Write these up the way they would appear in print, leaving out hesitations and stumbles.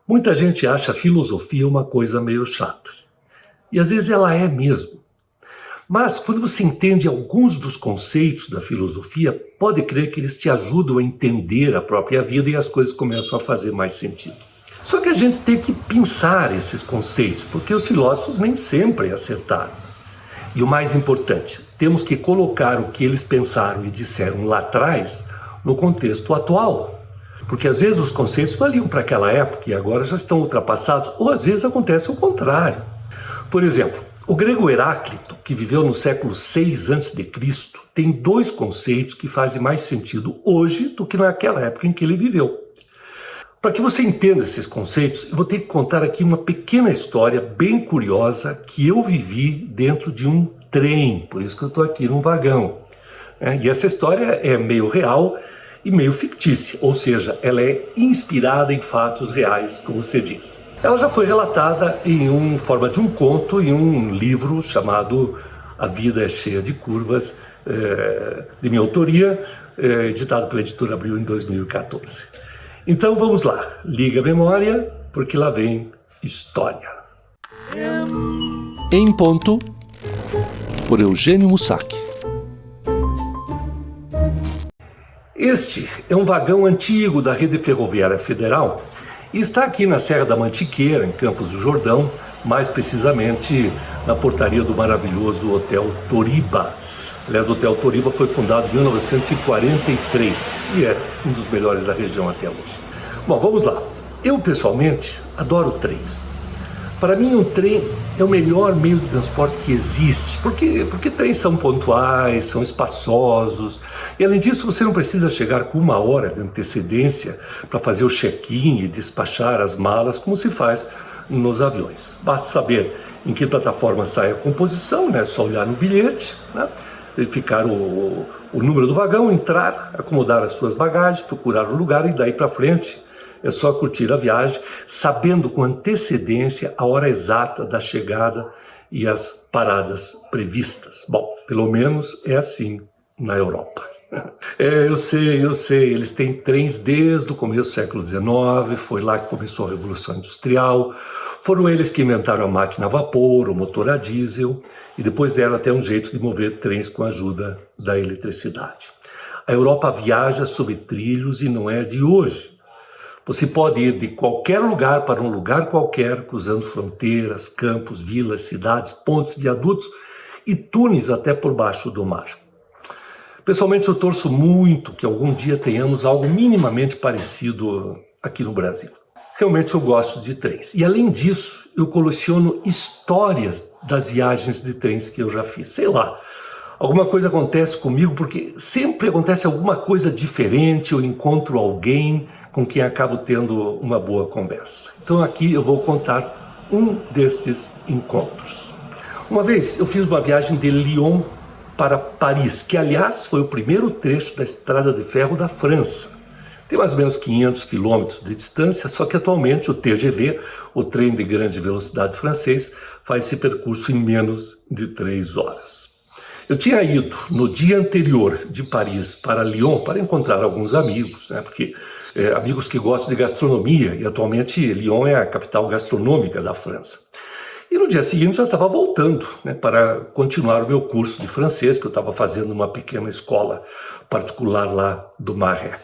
Muita gente acha a filosofia uma coisa meio chata. E às vezes ela é mesmo. Mas quando você entende alguns dos conceitos da filosofia, pode crer que eles te ajudam a entender a própria vida e as coisas começam a fazer mais sentido. Só que a gente tem que pensar esses conceitos, porque os filósofos nem sempre acertaram. E o mais importante, temos que colocar o que eles pensaram e disseram lá atrás no contexto atual. Porque às vezes os conceitos valiam para aquela época e agora já estão ultrapassados, ou às vezes acontece o contrário. Por exemplo, o grego Heráclito, que viveu no século 6 a.C., tem dois conceitos que fazem mais sentido hoje do que naquela época em que ele viveu. Para que você entenda esses conceitos, eu vou ter que contar aqui uma pequena história bem curiosa que eu vivi dentro de um trem, por isso que eu estou aqui num vagão. E essa história é meio real e meio fictícia, ou seja, ela é inspirada em fatos reais, como você diz. Ela já foi relatada em forma de um conto em um livro chamado A Vida é Cheia de Curvas, de minha autoria, editado pela Editora Abril em 2014. Então vamos lá, liga a memória, porque lá vem história. Em Ponto, por Eugênio Mussac. Este é um vagão antigo da Rede Ferroviária Federal e está aqui na Serra da Mantiqueira, em Campos do Jordão, mais precisamente na portaria do maravilhoso Hotel Toriba. Aliás, o Hotel Toriba foi fundado em 1943 e é um dos melhores da região até hoje. Bom, vamos lá. Eu, pessoalmente, adoro trens. Para mim, um trem é o melhor meio de transporte que existe, porque trens são pontuais, são espaçosos, e além disso você não precisa chegar com 1 hora de antecedência para fazer o check-in e despachar as malas como se faz nos aviões. Basta saber em que plataforma sai a composição, né? Só olhar no bilhete, né? Verificar o número do vagão, entrar, acomodar as suas bagagens, procurar o lugar e daí para frente é só curtir a viagem, sabendo com antecedência a hora exata da chegada e as paradas previstas. Bom, pelo menos é assim na Europa. Eu sei, eles têm trens desde o começo do século XIX, foi lá que começou a Revolução Industrial, foram eles que inventaram a máquina a vapor, o motor a diesel, e depois deram até um jeito de mover trens com a ajuda da eletricidade. A Europa viaja sobre trilhos e não é de hoje. Você pode ir de qualquer lugar para um lugar qualquer, cruzando fronteiras, campos, vilas, cidades, pontes, viadutos e túneis até por baixo do mar. Pessoalmente, eu torço muito que algum dia tenhamos algo minimamente parecido aqui no Brasil. Realmente eu gosto de trens. E além disso, eu coleciono histórias das viagens de trens que eu já fiz. Sei lá, alguma coisa acontece comigo porque sempre acontece alguma coisa diferente, eu encontro alguém com quem acabo tendo uma boa conversa. Então aqui eu vou contar um destes encontros. Uma vez eu fiz uma viagem de Lyon para Paris, que aliás foi o primeiro trecho da estrada de ferro da França. Tem mais ou menos 500 quilômetros de distância, só que atualmente o TGV, o trem de grande velocidade francês, faz esse percurso em menos de 3 horas. Eu tinha ido no dia anterior de Paris para Lyon para encontrar alguns amigos, né, porque amigos que gostam de gastronomia, e atualmente Lyon é a capital gastronômica da França. E no dia seguinte já estava voltando, né, para continuar o meu curso de francês, que eu estava fazendo numa pequena escola particular lá do Marais.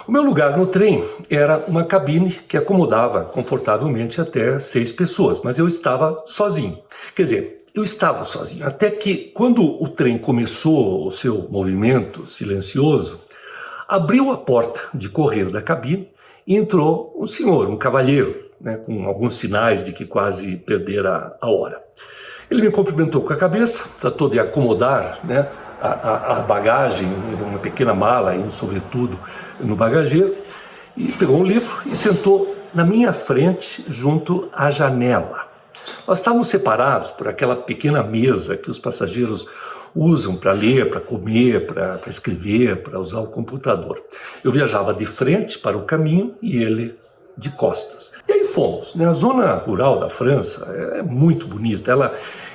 O meu lugar no trem era uma cabine que acomodava confortavelmente até 6 pessoas, mas eu estava sozinho. Quer dizer, eu estava sozinho, até que quando o trem começou o seu movimento silencioso, abriu a porta de correr da cabine e entrou um senhor, um cavalheiro, né, com alguns sinais de que quase perdera a hora. Ele me cumprimentou com a cabeça, tratou de acomodar, né, a bagagem, uma pequena mala, sobretudo no bagageiro, e pegou um livro e sentou na minha frente, junto à janela. Nós estávamos separados por aquela pequena mesa que os passageiros usam para ler, para comer, para escrever, para usar o computador. Eu viajava de frente para o caminho e ele de costas. E aí fomos, né? A zona rural da França é muito bonita,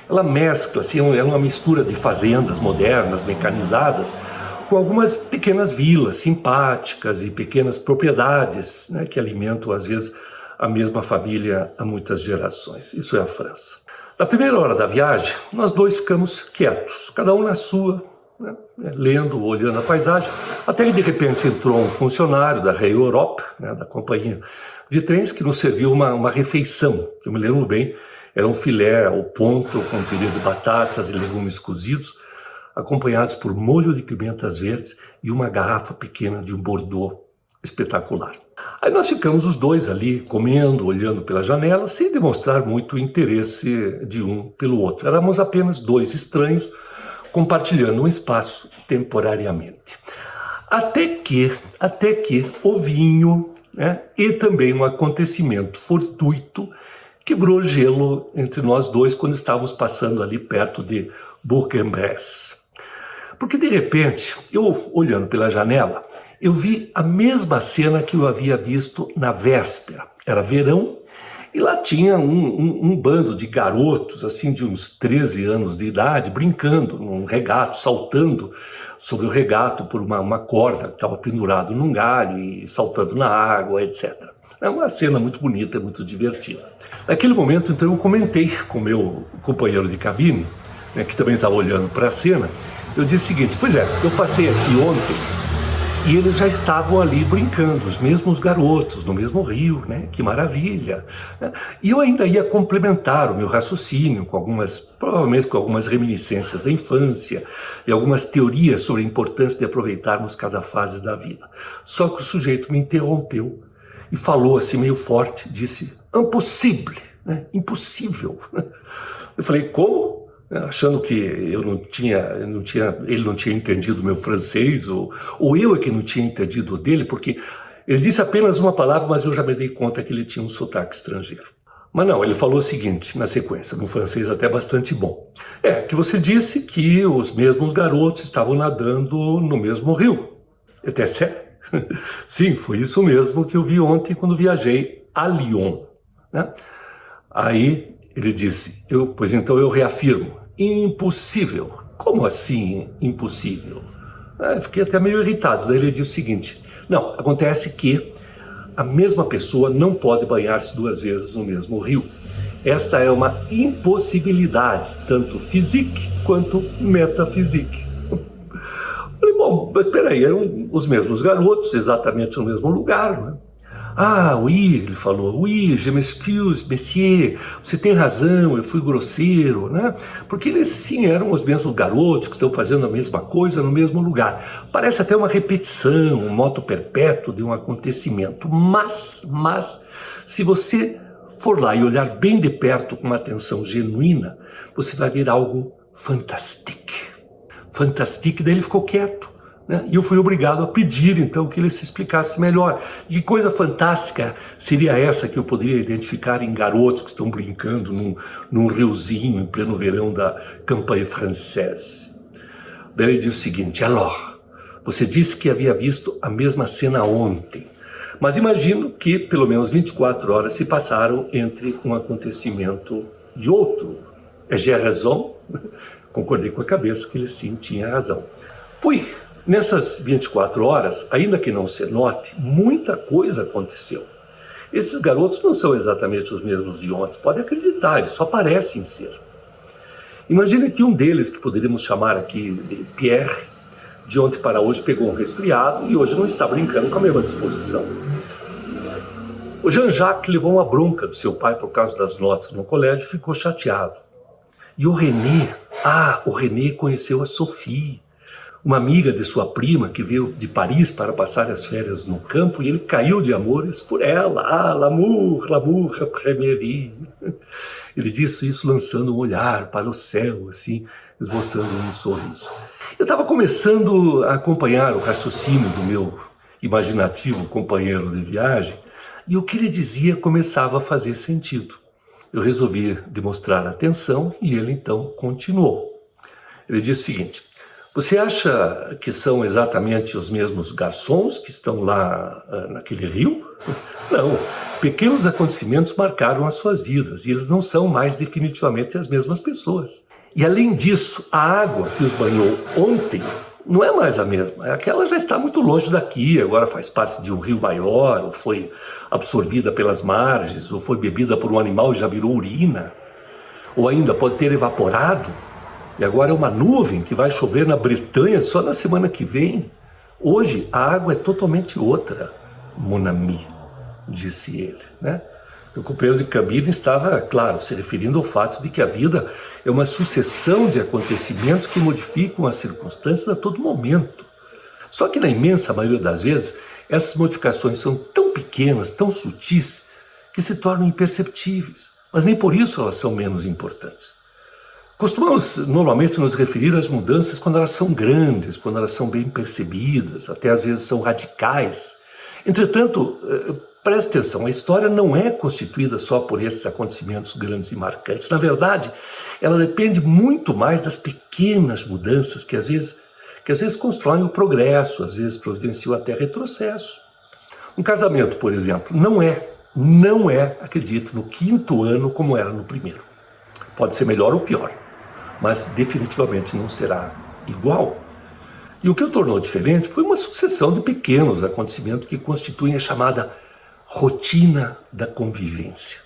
ela mescla, assim, é uma mistura de fazendas modernas, mecanizadas, com algumas pequenas vilas simpáticas e pequenas propriedades, né, que alimentam, às vezes, a mesma família há muitas gerações. Isso é a França. Na primeira hora da viagem, nós dois ficamos quietos, cada um na sua, né, lendo, olhando a paisagem, até que de repente entrou um funcionário da Rail Europe, né, da companhia de trens, que nos serviu uma refeição, que eu me lembro bem, era um filé ao ponto com purê de batatas e legumes cozidos, acompanhados por molho de pimentas verdes e uma garrafa pequena de um Bordeaux espetacular. Aí nós ficamos os dois ali, comendo, olhando pela janela, sem demonstrar muito interesse de um pelo outro. Éramos apenas dois estranhos, compartilhando um espaço temporariamente. Até que o vinho, né, e também um acontecimento fortuito quebrou gelo entre nós dois quando estávamos passando ali perto de Bourg-en-Bresse. Porque de repente, eu olhando pela janela, eu vi a mesma cena que eu havia visto na véspera. Era verão e lá tinha um bando de garotos, assim, de uns 13 anos de idade, brincando num regato, saltando sobre o regato por uma corda que estava pendurado num galho e saltando na água, etc. É uma cena muito bonita, muito divertida. Naquele momento, então, eu comentei com meu companheiro de cabine, né, que também estava olhando para a cena. Eu disse o seguinte: pois é, eu passei aqui ontem e eles já estavam ali brincando, os mesmos garotos, no mesmo rio, né? Que maravilha! E eu ainda ia complementar o meu raciocínio provavelmente com algumas reminiscências da infância e algumas teorias sobre a importância de aproveitarmos cada fase da vida. Só que o sujeito me interrompeu e falou assim meio forte, disse: impossível, né? Impossível. Eu falei: como? Achando que ele não tinha entendido o meu francês, ou eu é que não tinha entendido o dele, porque ele disse apenas uma palavra, mas eu já me dei conta que ele tinha um sotaque estrangeiro. Mas não, ele falou o seguinte, na sequência, num francês até bastante bom. Que você disse que os mesmos garotos estavam nadando no mesmo rio. Até sério? Sim, foi isso mesmo que eu vi ontem quando viajei a Lyon, né? Aí ele disse: pois então eu reafirmo, impossível. Como assim impossível? Fiquei até meio irritado. Daí ele disse o seguinte: não, acontece que a mesma pessoa não pode banhar-se duas vezes no mesmo rio. Esta é uma impossibilidade, tanto física quanto metafísica. Falei: bom, mas peraí, eram os mesmos garotos, exatamente no mesmo lugar, né? Oui, ele falou, oui, je m'excuse, monsieur, você tem razão, eu fui grosseiro, né? Porque eles sim eram os mesmos garotos que estão fazendo a mesma coisa no mesmo lugar. Parece até uma repetição, um moto perpétuo de um acontecimento, mas, se você for lá e olhar bem de perto com uma atenção genuína, você vai ver algo fantástico. Fantástico, daí ele ficou quieto. E eu fui obrigado a pedir, então, que ele se explicasse melhor. E que coisa fantástica seria essa que eu poderia identificar em garotos que estão brincando num riozinho em pleno verão da Campanha Française. Daí ele disse o seguinte: alors, você disse que havia visto a mesma cena ontem, mas imagino que pelo menos 24 horas se passaram entre um acontecimento e outro. J'ai raison? Concordei com a cabeça que ele sim tinha razão. Nessas 24 horas, ainda que não se note, muita coisa aconteceu. Esses garotos não são exatamente os mesmos de ontem, pode acreditar, eles só parecem ser. Imagine que um deles, que poderíamos chamar aqui de Pierre, de ontem para hoje pegou um resfriado e hoje não está brincando com a mesma disposição. O Jean-Jacques levou uma bronca do seu pai por causa das notas no colégio e ficou chateado. E o René conheceu a Sophie, uma amiga de sua prima que veio de Paris para passar as férias no campo, e ele caiu de amores por ela. L'amour à première vue. Ele disse isso lançando um olhar para o céu, assim, esboçando um sorriso. Eu estava começando a acompanhar o raciocínio do meu imaginativo companheiro de viagem, e o que ele dizia começava a fazer sentido. Eu resolvi demonstrar atenção e ele então continuou. Ele disse o seguinte: você acha que são exatamente os mesmos garçons que estão lá naquele rio? Não, pequenos acontecimentos marcaram as suas vidas e eles não são mais definitivamente as mesmas pessoas. E além disso, a água que os banhou ontem não é mais a mesma. Aquela já está muito longe daqui, agora faz parte de um rio maior, ou foi absorvida pelas margens, ou foi bebida por um animal e já virou urina. Ou ainda pode ter evaporado, e agora é uma nuvem que vai chover na Bretanha só na semana que vem. Hoje a água é totalmente outra, mon ami, disse ele, né? O companheiro de cabine estava, claro, se referindo ao fato de que a vida é uma sucessão de acontecimentos que modificam as circunstâncias a todo momento. Só que na imensa maioria das vezes, essas modificações são tão pequenas, tão sutis, que se tornam imperceptíveis, mas nem por isso elas são menos importantes. Costumamos normalmente nos referir às mudanças quando elas são grandes, quando elas são bem percebidas, até às vezes são radicais. Entretanto, preste atenção, a história não é constituída só por esses acontecimentos grandes e marcantes. Na verdade, ela depende muito mais das pequenas mudanças que às vezes constroem o progresso, às vezes providenciam até retrocesso. Um casamento, por exemplo, não é, acredito, no 5º ano como era no primeiro. Pode ser melhor ou pior, mas definitivamente não será igual. E o que o tornou diferente foi uma sucessão de pequenos acontecimentos que constituem a chamada rotina da convivência.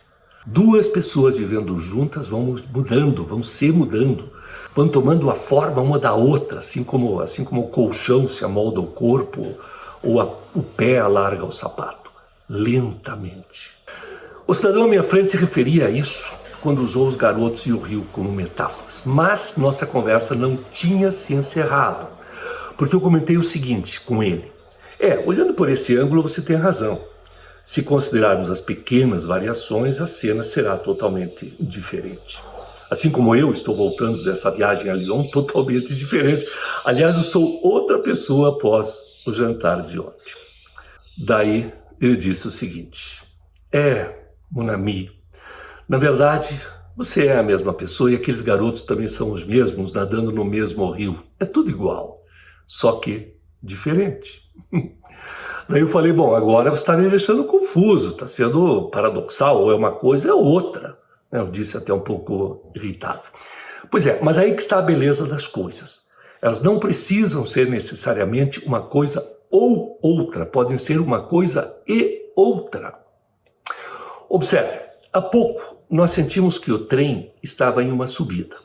2 pessoas vivendo juntas vão mudando, vão se mudando, vão tomando a forma uma da outra, assim como o colchão se amolda ao corpo ou o pé alarga o sapato, lentamente. O cidadão à minha frente se referia a isso quando usou os garotos e o rio como metáforas, mas nossa conversa não tinha se encerrado, porque eu comentei o seguinte com ele: olhando por esse ângulo você tem razão. Se considerarmos as pequenas variações, a cena será totalmente diferente. Assim como eu estou voltando dessa viagem a Lyon totalmente diferente. Aliás, eu sou outra pessoa após o jantar de ontem. Daí ele disse o seguinte: mon ami, na verdade, você é a mesma pessoa e aqueles garotos também são os mesmos, nadando no mesmo rio. É tudo igual, só que diferente. Daí eu falei, bom, agora você está me deixando confuso, está sendo paradoxal, ou é uma coisa ou é outra. Eu disse até um pouco irritado. Pois é, mas aí que está a beleza das coisas. Elas não precisam ser necessariamente uma coisa ou outra, podem ser uma coisa e outra. Observe, há pouco nós sentimos que o trem estava em uma subida.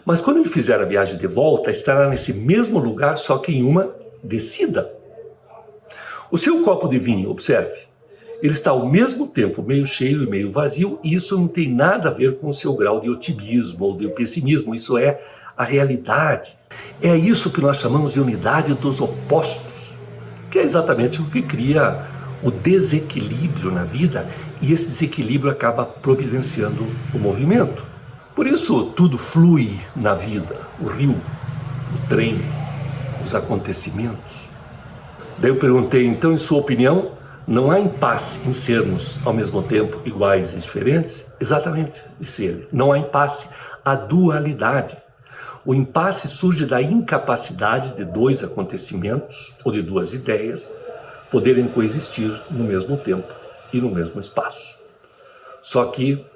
Mas quando ele fizer a viagem de volta, estará nesse mesmo lugar, só que em uma descida. O seu copo de vinho, observe, ele está ao mesmo tempo meio cheio e meio vazio, e isso não tem nada a ver com o seu grau de otimismo ou de pessimismo, isso é a realidade. É isso que nós chamamos de unidade dos opostos, que é exatamente o que cria o desequilíbrio na vida, e esse desequilíbrio acaba providenciando o movimento. Por isso tudo flui na vida, o rio, o trem, os acontecimentos. Daí eu perguntei, então, em sua opinião, não há impasse em sermos, ao mesmo tempo, iguais e diferentes? Exatamente, disse ele. Não há impasse, há dualidade. O impasse surge da incapacidade de 2 acontecimentos, ou de 2 ideias, poderem coexistir no mesmo tempo e no mesmo espaço. Só que,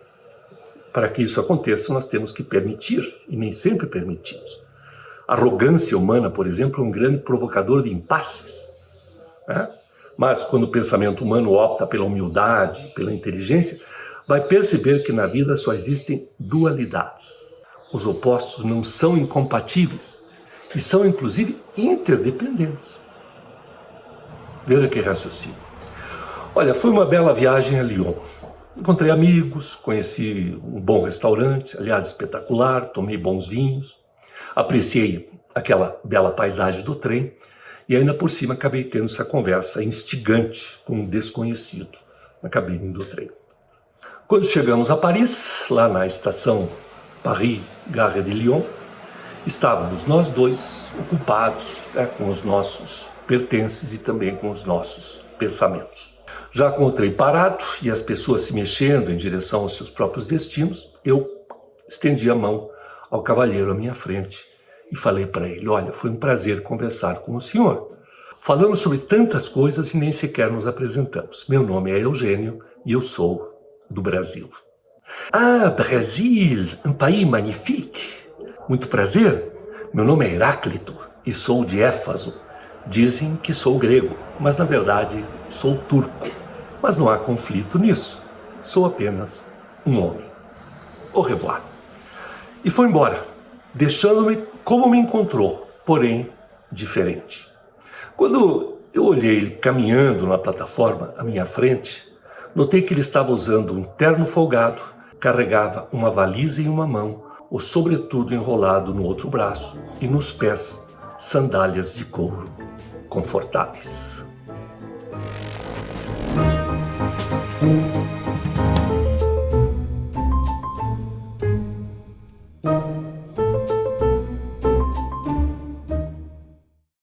para que isso aconteça, nós temos que permitir, e nem sempre permitimos. A arrogância humana, por exemplo, é um grande provocador de impasses. Mas quando o pensamento humano opta pela humildade, pela inteligência, vai perceber que na vida só existem dualidades. Os opostos não são incompatíveis e são inclusive interdependentes. Veja que raciocínio. Olha, foi uma bela viagem a Lyon. Encontrei amigos, conheci um bom restaurante, aliás espetacular, tomei bons vinhos, apreciei aquela bela paisagem do trem, e ainda por cima acabei tendo essa conversa instigante com um desconhecido na cabine do trem. Quando chegamos a Paris, lá na estação Paris-Gare de Lyon, estávamos nós 2 ocupados com os nossos pertences e também com os nossos pensamentos. Já com o trem parado e as pessoas se mexendo em direção aos seus próprios destinos, eu estendi a mão ao cavalheiro à minha frente e falei para ele, olha, foi um prazer conversar com o senhor. Falamos sobre tantas coisas e nem sequer nos apresentamos. Meu nome é Eugênio e eu sou do Brasil. Ah, Brasil, um país magnifique. Muito prazer, meu nome é Heráclito e sou de Éfaso. Dizem que sou grego, mas na verdade sou turco. Mas não há conflito nisso. Sou apenas um homem. Au revoir. E foi embora, deixando-me como me encontrou, porém diferente. Quando eu olhei ele caminhando na plataforma à minha frente, notei que ele estava usando um terno folgado, carregava uma valisa em uma mão, o sobretudo enrolado no outro braço, e nos pés sandálias de couro confortáveis.